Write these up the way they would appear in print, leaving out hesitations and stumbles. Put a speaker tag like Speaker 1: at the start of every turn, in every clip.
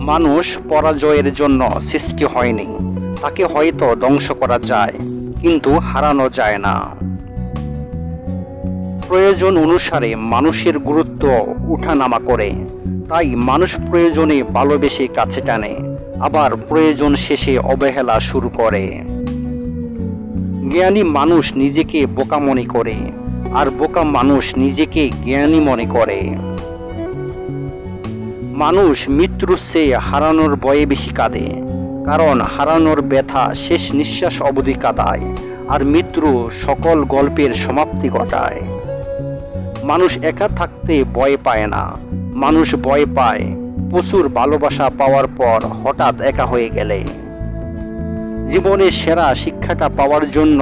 Speaker 1: মানুষ পরাজয়ের জন্য সৃষ্টি হয়নি, তাকে হয়তো ধ্বংস করা যায় কিন্তু হারানো যায় না। প্রয়োজন অনুসারে মানুষের গুরুত্ব উঠানামা করে, তাই মানুষ প্রয়োজনে ভালোবেসে কাছে টানে, আবার প্রয়োজন শেষে অবহেলা শুরু করে। জ্ঞানী মানুষ নিজেকে বোকা মনে করে, আর বোকা মানুষ নিজেকে জ্ঞানী মনে করে। মানুষ মৃত্যুর চেয়ে হারানোর ভয়ে বেশি কাঁদে, কারণ হারানোর ব্যথা শেষ নিঃশ্বাস অবধি কাঁদায়, আর মৃত্যু সকল গল্পের সমাপ্তি ঘটায়। মানুষ একা থাকতে ভয় পায় না, মানুষ ভয় পায় প্রচুর ভালোবাসা পাওয়ার পর হঠাৎ একা হয়ে গেলে। জীবনের সেরা শিক্ষাটা পাওয়ার জন্য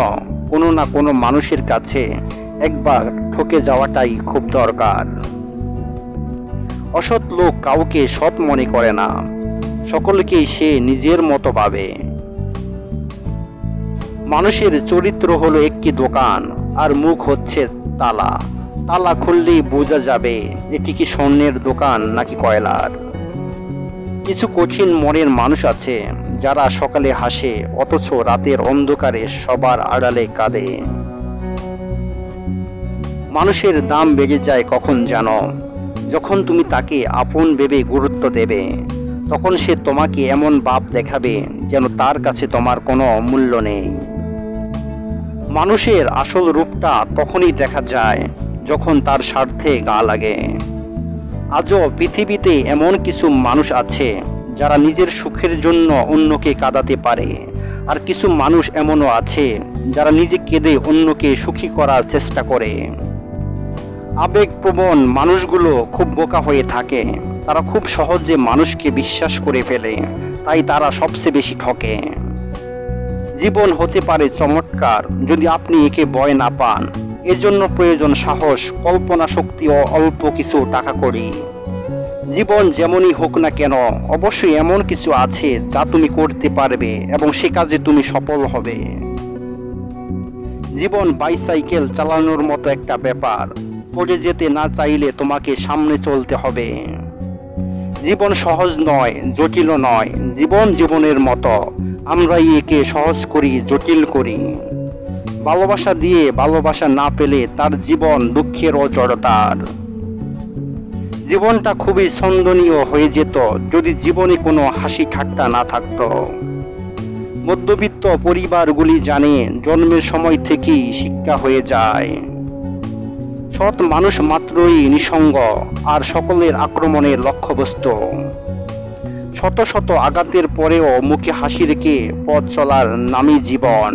Speaker 1: কোনো না কোনো মানুষের কাছে একবার ঠকে যাওয়াটাই খুব দরকার। অসৎ লোক কাউকে সৎ মনে করে না, সকলকেই সে নিজের মতো ভাবে। মানুষের চরিত্র হলো একটি দোকান, আর মুখ হচ্ছে তালা। তালা খুললেই বোঝা যাবে এটি কি স্বর্ণের দোকান নাকি কয়লার। কিছু কঠিন মনের মানুষ আছে যারা সকালে হাসে অথচ রাতের অন্ধকারে সবার আড়ালে কাঁদে। মানুষের দাম বেড়ে যায় কখন জানো? যখন তুমি তাকে আপন ভেবে গুরুত্ব দেবে, তখন সে তোমাকে এমন ভাব দেখাবে যেন তার কাছে তোমার কোনো মূল্য নেই। মানুষের আসল রূপটা তখনই দেখা যায় যখন তার স্বার্থে গা লাগে। আজও পৃথিবীতে এমন কিছু মানুষ আছে যারা নিজের সুখের জন্য অন্যকে কাঁদাতে পারে, আর কিছু মানুষ এমনও আছে যারা নিজে কেঁদে অন্যকে সুখী করার চেষ্টা করে। আবেগপ্রবণ মানুষগুলো খুব বোকা হয়ে থাকে, তারা খুব সহজে মানুষকে বিশ্বাস করে ফেলে, তাই তারা সবচেয়ে বেশি ঠকে। জীবন হতে পারে চমৎকার যদি আপনি একে ভয় না পান। এর জন্য প্রয়োজন সাহস, কল্পনা শক্তি ও অল্প কিছু টাকা কড়ি। জীবন যেমনই হোক না কেন, অবশ্যই এমন কিছু আছে যা তুমি করতে পারবে এবং সে কাজে তুমি সফল হবে। জীবন বাইসাইকেল চালানোর মতো একটা ব্যাপার, পড়ে যেতে না চাইলে তোমাকে সামনে চলতে হবে। জীবন সহজ নয়, জটিলও নয়, জীবন জীবনের মতো, আমরাই একে সহজ করি, জটিল করি। ভালোবাসা দিয়ে ভালোবাসা না পেলে তার জীবন দুঃখের ও জড়তার। জীবনটা খুবই ছন্দনীয় হয়ে যেত যদি জীবনে কোনো হাসি ঠাট্টা না থাকতো। মধ্যবিত্ত পরিবারগুলি জানে জন্মের সময় থেকেই শিক্ষা হয়ে যায়। সৎ মানুষ মাত্রই নিঃসঙ্গ, আর সকলের আক্রমণের লক্ষ্যবস্তু। শত শত আঘাতের পরেও মুখে হাসি রেখে পথ চলার নামই জীবন।